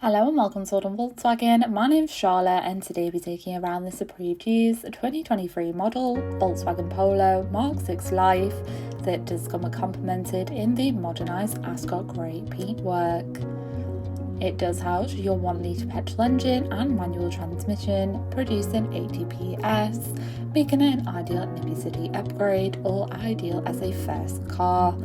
Hello and welcome to Oldham Volkswagen. My name's Charlotte and today we'll be taking you around this approved used 2023 model Volkswagen Polo Mark 6 Life that does come complemented in the modernised Ascot Grey paintwork. It does house your 1 litre petrol engine and manual transmission, producing 80 PS, making it an ideal nippy city upgrade or ideal as a first car.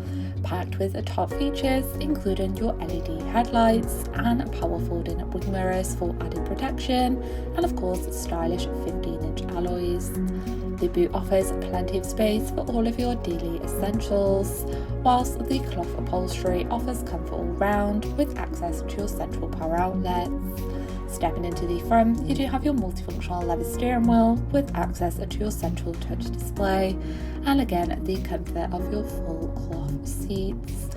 Packed with top features including your LED headlights and power folding wing mirrors for added protection, and of course stylish 15-inch alloys. The boot offers plenty of space for all of your daily essentials, whilst the cloth upholstery offers comfort all round with access to your central power outlets. Stepping into the front, you do have your multifunctional leather steering wheel with access to your central touch display, and again the comfort of your full cloth seats,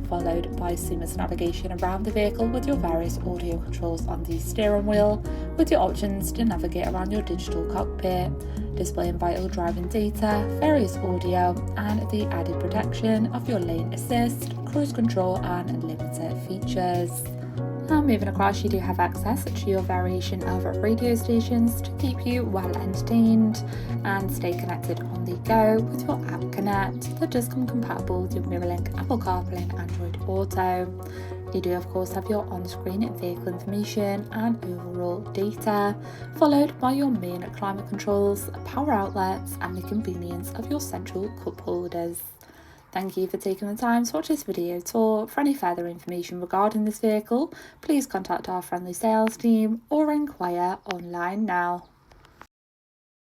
followed by seamless navigation around the vehicle with your various audio controls on the steering wheel, with your options to navigate around your digital cockpit, displaying vital driving data, various audio, and the added protection of your lane assist, cruise control and limiter features. Now moving across, you do have access to your variation of radio stations to keep you well entertained and stay connected on the go with your app Connect that does come compatible with your MirrorLink, Apple CarPlay and Android Auto. You do of course have your on-screen vehicle information and overall data, followed by your main climate controls, power outlets and the convenience of your central cup holders. Thank you for taking the time to watch this video tour. For any further information regarding this vehicle, please contact our friendly sales team or inquire online now.